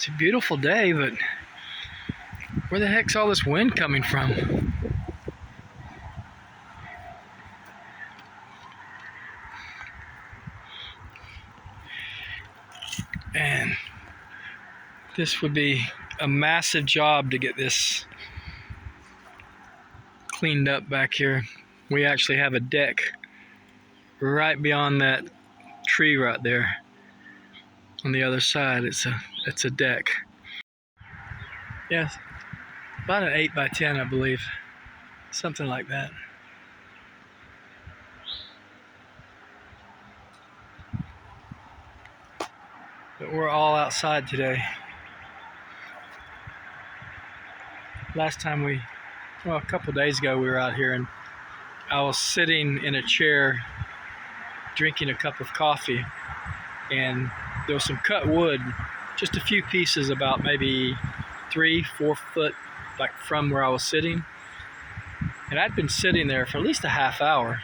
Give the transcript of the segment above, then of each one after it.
It's a beautiful day, but where the heck's all this wind coming from? And this would be a massive job to get this cleaned up back here. We actually have a deck right beyond that tree right there. On the other side, it's a deck. Yes, about an 8 by 10, I believe, something like that. But we're all outside today. Last time a couple days ago, we were out here and I was sitting in a chair drinking a cup of coffee, and there was some cut wood, just a few pieces about maybe 3-4 foot like from where I was sitting, and I'd been sitting there for at least a half hour,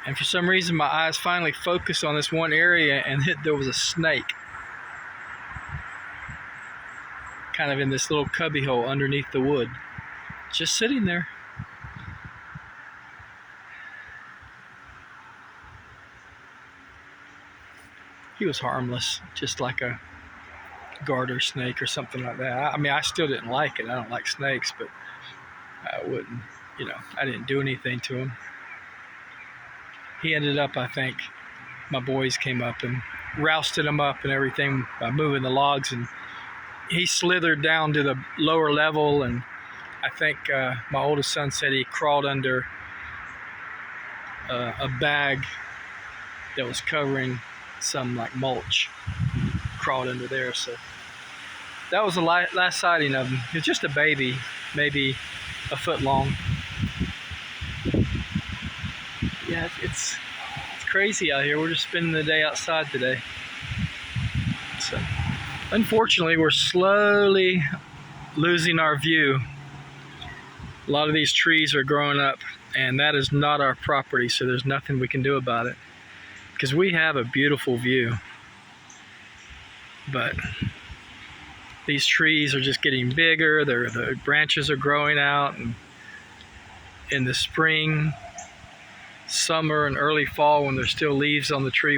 and for some reason my eyes finally focused on this one area, and there was a snake kind of in this little cubby hole underneath the wood, just sitting there. He was harmless, just like a garter snake or something like that. I mean, I still didn't like it. I don't like snakes, but I wouldn't, I didn't do anything to him. He ended up, I think, my boys came up and rousted him up and everything by moving the logs, and he slithered down to the lower level, and I think my oldest son said he crawled under a bag that was covering some like mulch, crawled under there. So that was the last sighting of him. He was just a baby, maybe a foot long. Yeah, it's crazy out here. We're just spending the day outside today. So unfortunately, we're slowly losing our view. A lot of these trees are growing up, and that is not our property, so there's nothing we can do about it, because we have a beautiful view. But these trees are just getting bigger. The branches are growing out, and in the spring, summer, and early fall, when there's still leaves on the tree,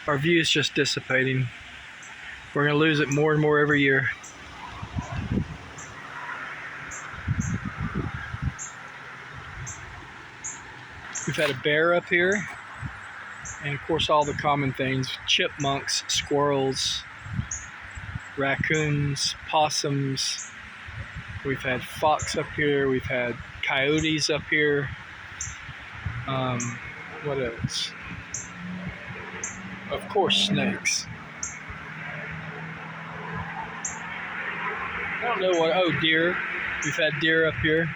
our view is just dissipating. We're going to lose it more and more every year. We've had a bear up here, and of course all the common things: chipmunks, squirrels, raccoons, possums. We've had fox up here. We've had coyotes up here. What else? Of course, snakes. I don't know what. Oh, deer. We've had deer up here.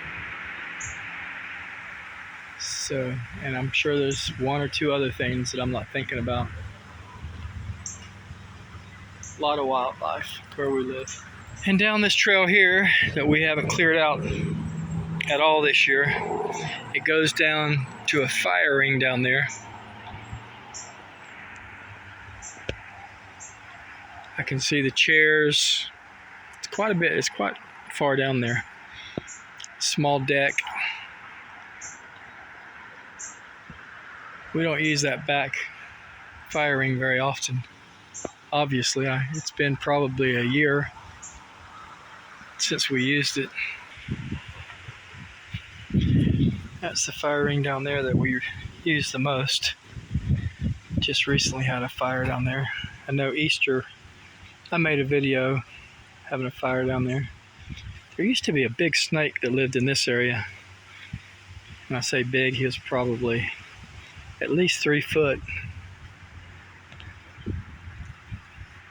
So, and I'm sure there's one or two other things that I'm not thinking about. A lot of wildlife where we live. And down this trail here that we haven't cleared out at all this year, it goes down to a fire ring down there. I can see the chairs. It's quite a bit. It's quite far down there. Small deck. We don't use that back fire ring very often. Obviously, it's been probably a year since we used it. That's the fire ring down there that we use the most. Just recently had a fire down there. I know Easter, I made a video having a fire down there. There used to be a big snake that lived in this area. When I say big, he was probably at least 3 foot.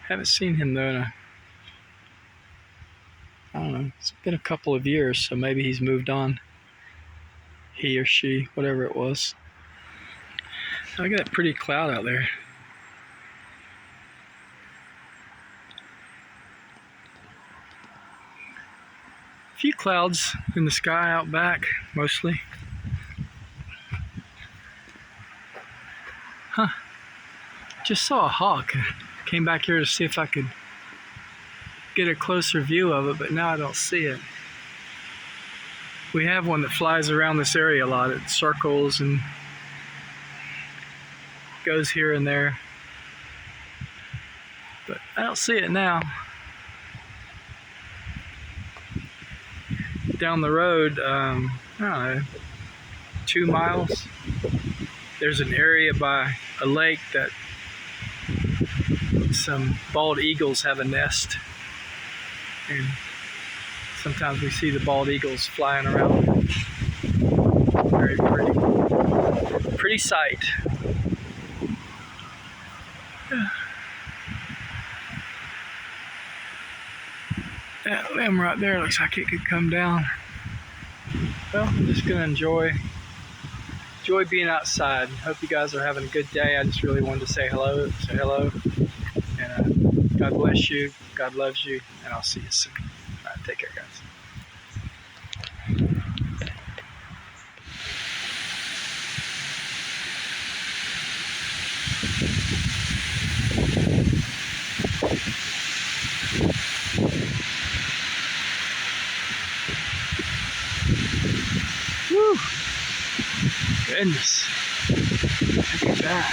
Haven't seen him though in I don't know, it's been a couple of years, so maybe he's moved on. He or she, whatever it was. I got a pretty cloud out there. A few clouds in the sky out back, mostly. Huh. Just saw a hawk Came back here to see if I could get a closer view of it, but now I don't see it. We have one that flies around this area a lot. It circles and goes here and there, but I don't see it now. Down the road, I don't know, 2 miles, there's an area by a lake that some bald eagles have a nest, and sometimes we see the bald eagles flying around. Very pretty sight. That limb right there looks like it could come down. Well, I'm just gonna enjoy being outside. Hope you guys are having a good day. I just really wanted to say hello, and God bless you, God loves you, and I'll see you soon. All right, take care, guys. Woo! Goodness. Look at that.